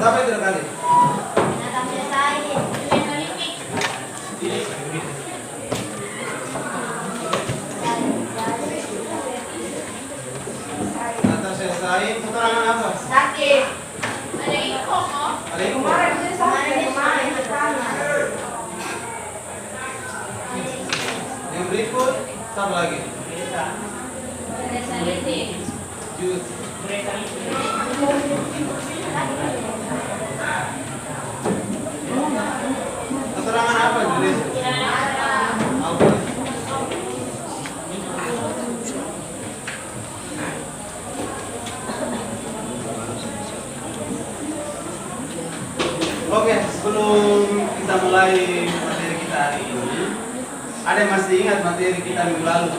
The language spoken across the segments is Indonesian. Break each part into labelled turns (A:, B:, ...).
A: Sampai tidak kali? Nata selesai. Keterangan apa?
B: Sakit. Ada info kok.
A: Ada info?
B: Kemarin.
A: Yang berikut satu lagi. Jus. Keterangan apa Julis? Apa? Oke, sebelum kita mulai materi kita hari ini, ada yang masih ingat materi kita minggu lalu?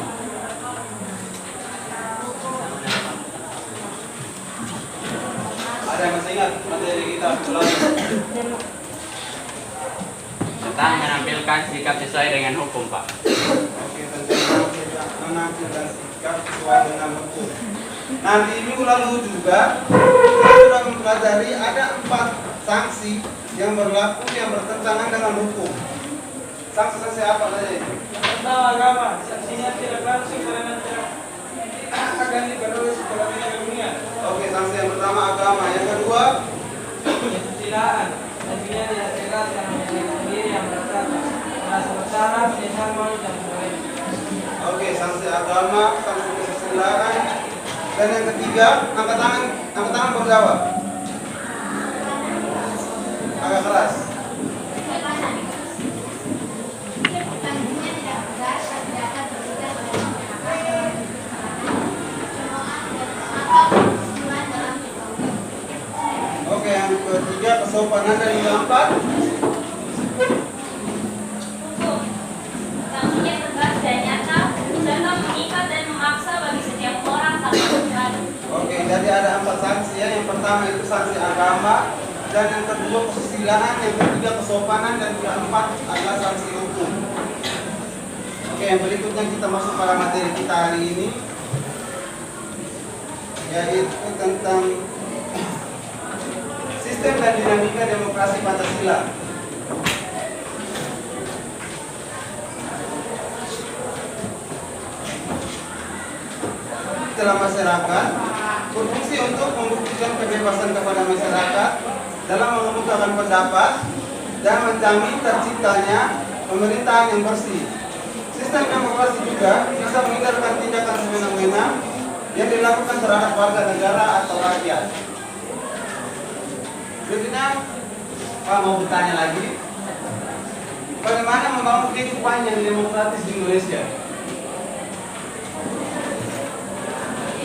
A: Ada yang masih ingat materi kita minggu lalu?
C: Tentang menampilkan sikap sesuai dengan hukum, Pak.
A: Oke, tentang menampilkan sikap sesuai dengan hukum. Nah, di minggu lalu juga kita sudah mempelajari ada 4 sanksi yang berlaku yang bertentangan dengan hukum. Sanksi-sanksi apa saja itu?
D: Pertama, agama. Sanksinya tidak langsung karena tidak akan dipenuhi setelah meninggal dunia.
A: Oke, sanksi yang pertama agama. Yang kedua,
D: Kesusilaan. Sanksinya tidak tegas karena menjadi sendiri yang berkata merasa bersalah, menyesal malu dan sebagainya.
A: oke, sanksi agama, sanksi kesusilaan. Dan yang ketiga, angkat tangan berjawab. Agak keras. Oke, yang ketiga kesopanan dan yang keempat.
B: Sanksinya tegas dan nyata, serta mengikat dan memaksa bagi setiap orang tanpa kecuali.
A: Oke, jadi ada 4 sanksi ya. Yang pertama itu sanksi agama, dan yang kedua kesusilaan, yang ketiga kesopanan, dan yang keempat adalah sanksi hukum. Oke, yang berikutnya kita masuk pada materi kita hari ini, yaitu tentang sistem dan dinamika demokrasi Pancasila. Dalam masyarakat berfungsi untuk membuktikan kebebasan kepada masyarakat dalam mengemukakan pendapat dan menjamin terciptanya pemerintahan yang bersih. Sistem demokrasi juga bisa menghindarkan tindakan semena-mena yang dilakukan terhadap warga negara atau rakyat. Berikutnya, Pak mau bertanya lagi, bagaimana membangun kehidupan yang demokratis di Indonesia?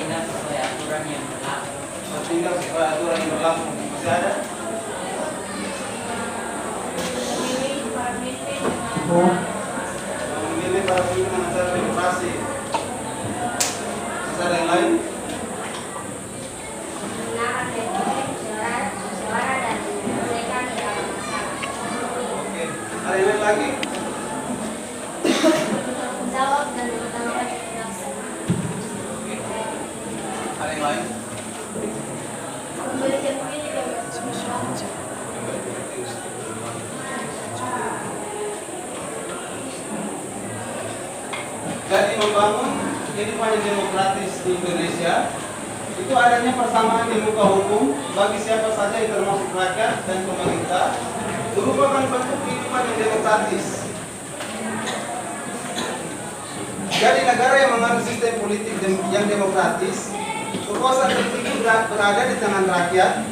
C: Tidak sesuai aturan yang berlaku.
A: Tinggal sesuai aturan yang berlaku. Masih ada? Memilih para pemimpin dengan cara demokrasi. Masih ada yang lain? Oke. Ada yang lain lagi?
B: Jawab dan mengetahui penjelasan.
A: Ada yang lain?
B: Memberikan pilih dan
A: Jadi membangun kehidupan yang demokratis di Indonesia itu adanya persamaan di muka hukum bagi siapa saja yang termasuk rakyat dan pemerintah merupakan bentuk kehidupan yang demokratis. Jadi negara yang menganut sistem politik yang demokratis, kekuasaan tertinggi berada di tangan rakyat,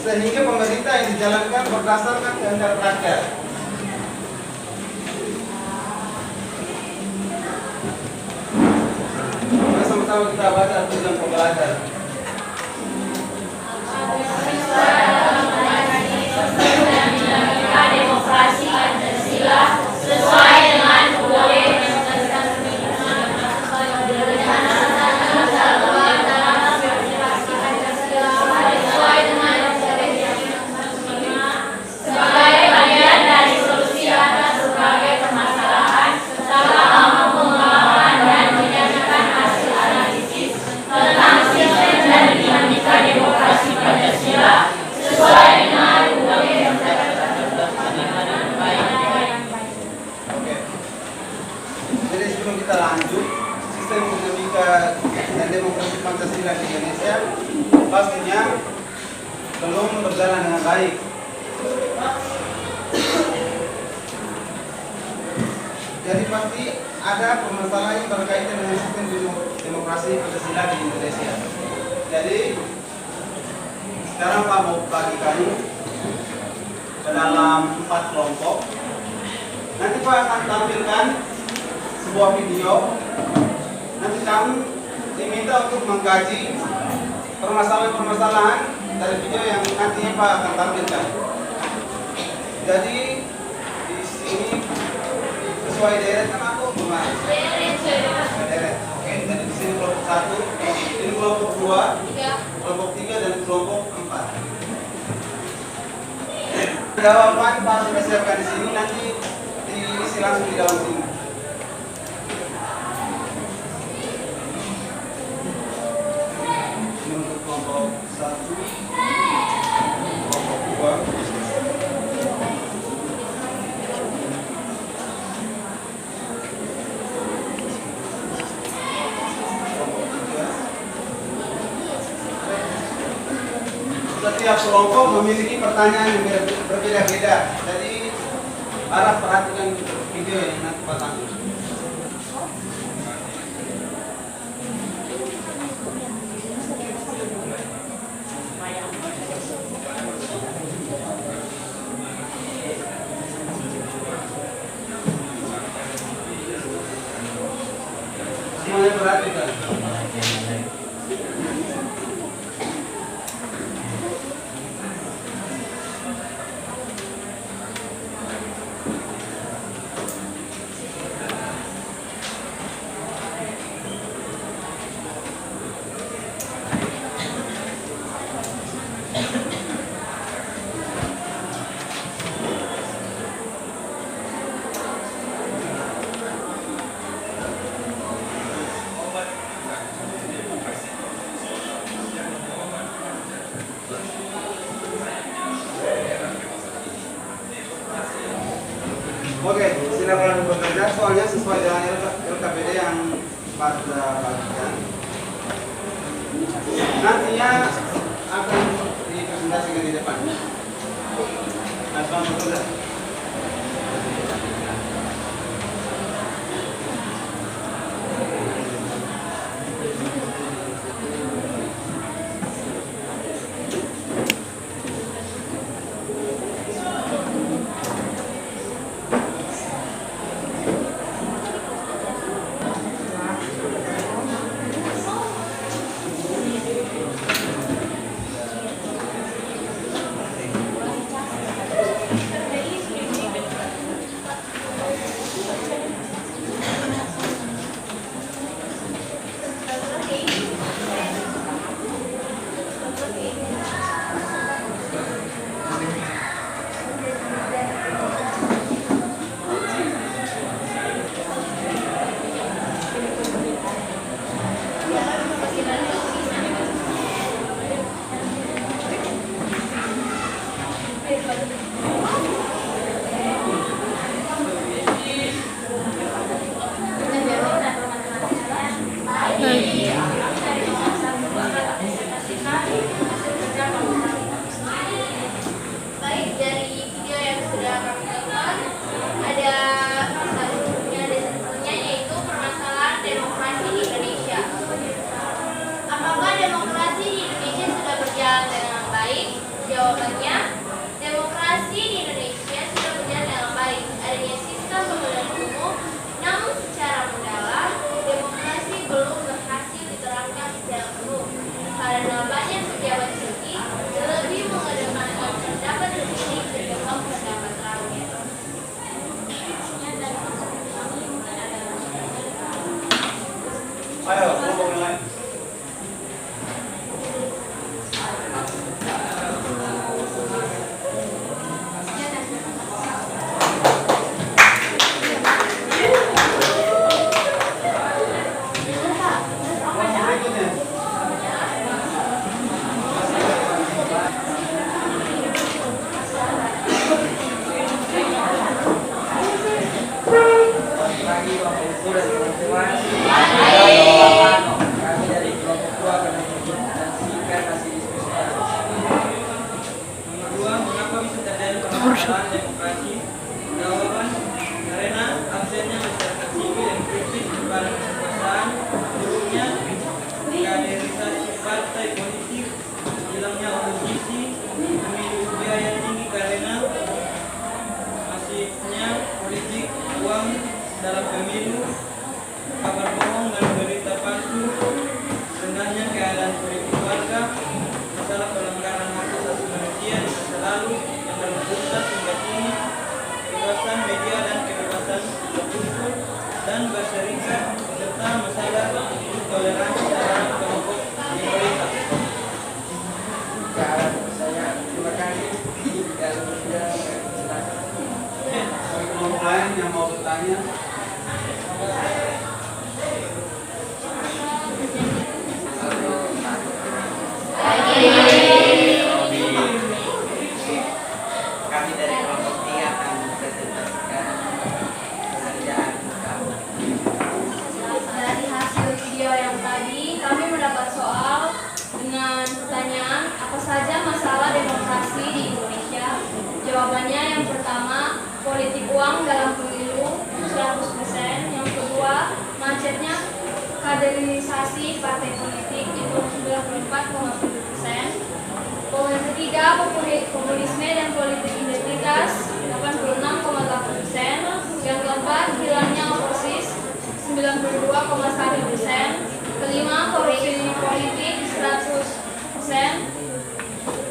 A: sehingga pemerintah yang dijalankan berdasarkan kehendak rakyat. Mari sama-sama kita baca tujuan pembelajaran.
B: demokrasi Pancasila sesuai dengan budaya dan
A: Pancasila di Indonesia pastinya belum berjalan dengan baik. Jadi pasti ada permasalahan yang berkaitan dengan sistem demokrasi Pancasila di Indonesia. Jadi sekarang Pak mau bagi kami ke dalam 4 kelompok. Nanti Pak akan tampilkan sebuah video. Nanti kamu diminta untuk mengkaji permasalahan-permasalahan dari video yang nantinya Pak akan tampilkan. Jadi di sini sesuai daerah kan aku kemarin. Daerah. Oke, jadi di sini kelompok 1, ini kelompok 2, kelompok 3 dan kelompok 4. Jawaban Pak sudah siapkan di sini, nanti diisi langsung di dalam sini. Ini untuk kelompok 1, kelompok 2. Setiap kelompok memiliki pertanyaan yang berbeda-beda. Jadi harap perhatikan video yang nanti patang. Semuanya perhatikan. Oke, silakan bekerja. Soalnya sesuai dengan LKPD yang pada bagian. Nantinya akan dipresentasikan di depan. Nah, selamat bekerja.
E: Baik, dari video yang sudah kami tonton, ada satunya yaitu permasalahan demokrasi di Indonesia. Apakah demokrasi di Indonesia sudah berjalan dengan baik? Jawabannya, demokrasi di Indonesia sudah berjalan dengan baik. Adanya sistem pemilihan umum, namun secara mendalam, demokrasi belum berhasil diterapkan secara penuh. Karena banyak pejabat tinggi lebih mengedepankan pendapat terpilih ketimbang pendapat rakyat.
A: Ayo, kelompok yang lain. Kelompok berikutnya.
E: Jawabannya yang pertama, politik uang dalam pemilu 100%. Yang kedua, macetnya kaderisasi partai politik itu 94,7%. Yang ketiga, populisme dan politik identitas 86,8%. Yang keempat, hilangnya oposisi 92,1%. Kelima, korupsi politik 100%.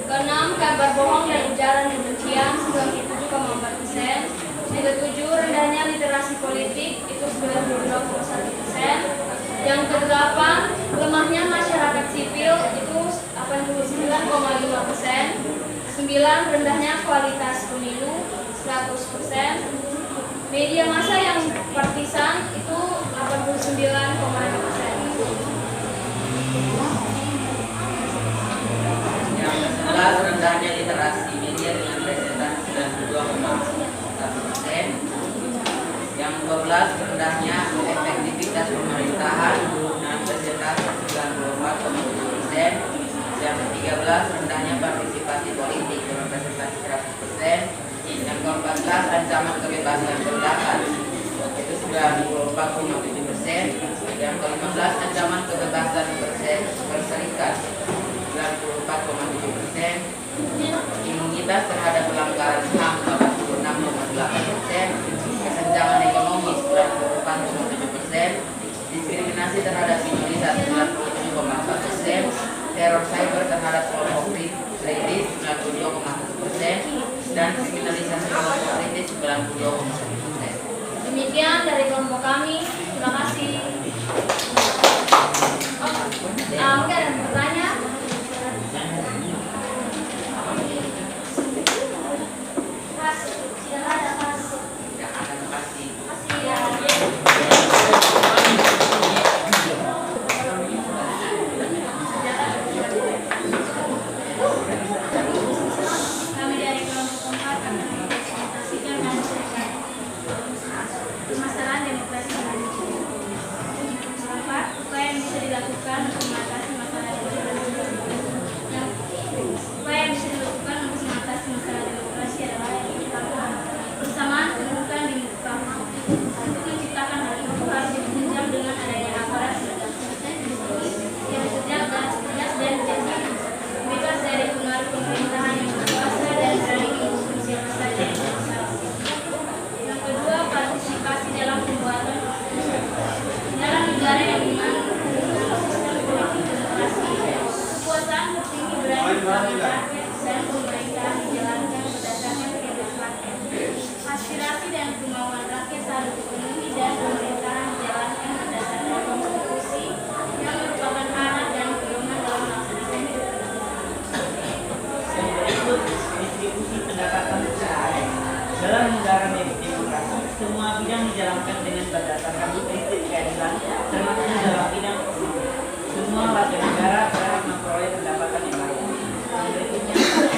E: Keenam, kabar bohong dan ujaran kebencian 97,4%. Yang ketujuh, rendahnya literasi politik itu 92,1%. Yang kedelapan, lemahnya masyarakat sipil itu 89,5%. 9, rendahnya kualitas pemilu 100%. Media massa yang partisan itu 89,5%.
F: Yang ke-11 rendahnya literasi media dengan presentasi 92,1%. Yang ke-12 rendahnya efektivitas pemerintahan dengan presentasi 94,7%. Yang ke-13 rendahnya partisipasi politik dengan presentasi 100%. Yang ke-14 ancaman kebebasan berpendapat itu 94,7%. Yang ke-15 ancaman kebebasan berserikat 94,7%. Imunitas terhadap pelanggaran HAM 86,8%. Kesenjangan ekonomi 94,7%. Diskriminasi terhadap minoritas 97,4%. Teror cyber terhadap kelompok kritis 92,1%. Dan kriminalisasi kelompok kritis 92,1%.
E: Demikian dari kelompok kami. Terima kasih. Mungkin ada pertanyaan? Pas, silakan ada pas.
F: Yang akan kasih.
B: Kami dari kelompok 4 akan mempresentasikan masyarakat permasalahan demokrasi Indonesia. Empat, upaya yang bisa dilakukan untuk mengatasi masalah demokrasi adalah yang pertama, persamaan kedudukan di muka umum. Untuk menciptakan hal itu harus ditunjang dengan adanya aparat penegak hukum yang tegak dan jelas, bebas dari pengaruh pemerintahan yang berkuasa dan berani menghukum siapa saja yang bersalah. Yang kedua, partisipasi dalam pembuatan dalam negara yang mengandung sistem politik demokrasi. Kekuasaan tertinggi berada di tangan rakyat dan pemerintahan dijalankan berdasarkan kehendak rakyat. Aspirasi dan kemauan rakyat harus dipenuhi dan pemerintahan dijalankan berdasarkan konstitusi yang merupakan hak dan pedoman dalam melaksanakan hidup.
G: Yang berikut distribusi pendapatan usaha. Dalam negara demokrasi, semua bidang dijalankan dengan berdasarkan prinsip keadilan, termasuk dalam bidang usaha. Semua warga negara berhak memperoleh pendapatan yang baik. Yang berikutnya,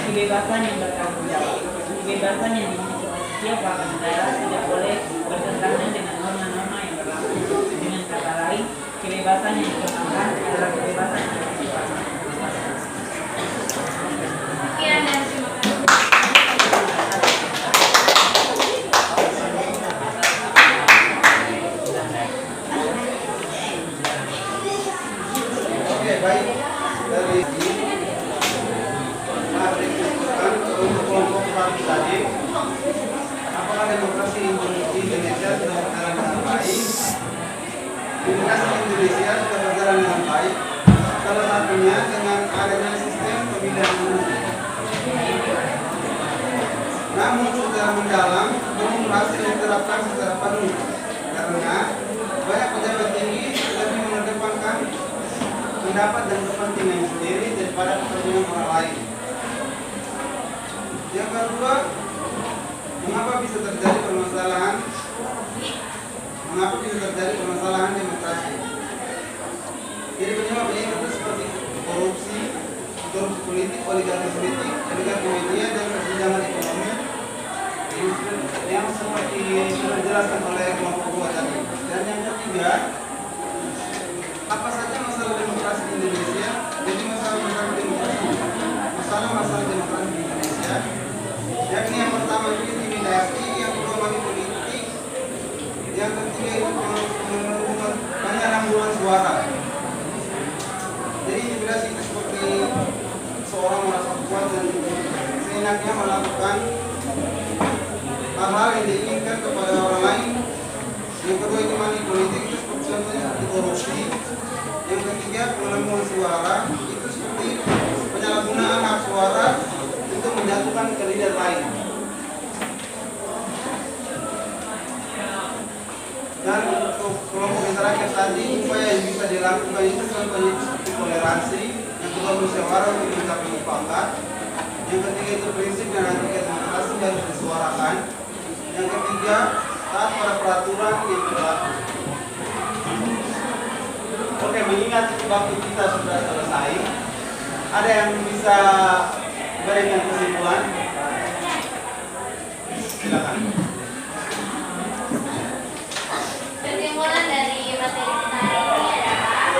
G: kebebasan yang bertanggung jawab. Kebebasan yang dimiliki oleh setiap warga negara tidak boleh bertentangan dengan norma-norma yang berlaku. Dengan kata lain, kebebasan yang dikembangkan adalah kebebasan yang bersifat.
B: Sekian dan terima kasih.
A: Oke, baik. Dari diskusikan untuk kelompok partai tadi, apakah demokrasi Indonesia sudah berjalan dengan baik? Demokrasi Indonesia sudah berjalan dengan baik. Salah satunya dengan adanya sistem pemilihan umum. Namun secara mendalam belum berhasil diterapkan secara penuh karena banyak pejabat tinggi lebih mengedepankan pendapat dan kepentingan sendiri daripada kepentingan orang lain. Yang kedua, mengapa bisa terjadi permasalahan demokrasi? Jadi penyebabnya itu seperti korupsi politik, oligarki politik, oligarki media, dan kesenjangan ekonomi yang seperti sudah dijelaskan oleh kelompok dua tadi. Dan yang ketiga, apa saja masalah demokrasi di Indonesia? Jadi masalah demokrasi di Indonesia, yakni yang pertama intimidasi itu seperti seorang merasa kuat dan seenaknya melakukan hal-hal yang diinginkan kepada orang lain. Yang kedua itu money politik, itu contohnya seperti korupsi. Yang ketiga pengelembungan suara, itu seperti penyalahgunaan hak suara untuk menjatuhkan kandidat lain. Dan untuk kelompok yang terakhir tadi, upaya yang bisa dilakukan itu contohnya seperti toleransi, yang kedua musyawarah untuk mencapai mufakat, yang ketiga itu prinsip dan etika demokrasi harus disuarakan, yang ketiga taat pada peraturan yang berlaku. Oke, mengingat waktu kita sudah selesai, ada yang bisa berikan kesimpulan? Silakan.
E: Kesimpulan dari materi kita hari ini adalah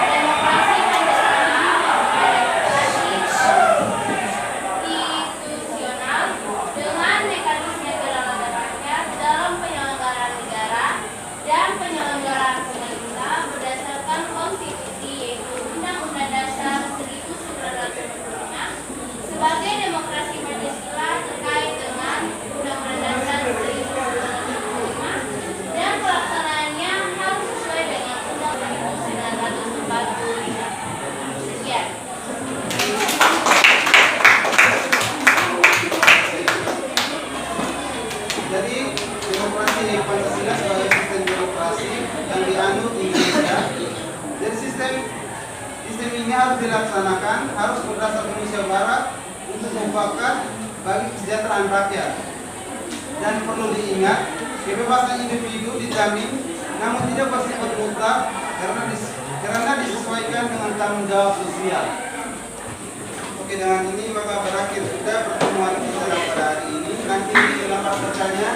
E: demokrasi Pancasila demokrasi institusional dengan mekanisme kedaulatan rakyat dalam penyelenggaraan negara dan penyelenggaraan pemerintah berdasarkan konstitusi yaitu Undang-Undang Dasar 1945 sebagai demokrasi Pancasila terkait dengan Undang-Undang Dasar 1945 dan pelaksanaannya harus sesuai dengan Undang-Undang 1945. Sekian.
A: Jadi demokrasi Pancasila sebagai sistem demokrasi yang dianut Indonesia. Jadi sistem ini harus dilaksanakan, harus berdasarkan musyawarah untuk mufakat bagi kesejahteraan rakyat. Dan perlu diingat, kebebasan individu dijamin, namun tidak bersifat mutlak karena disesuaikan dengan tanggung jawab sosial. Oke, dengan ini maka berakhir sudah pertemuan kita pada hari ini. Nanti di lembar bertanya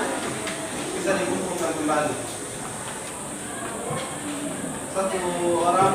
A: bisa dikumpulkan kembali. Satu orang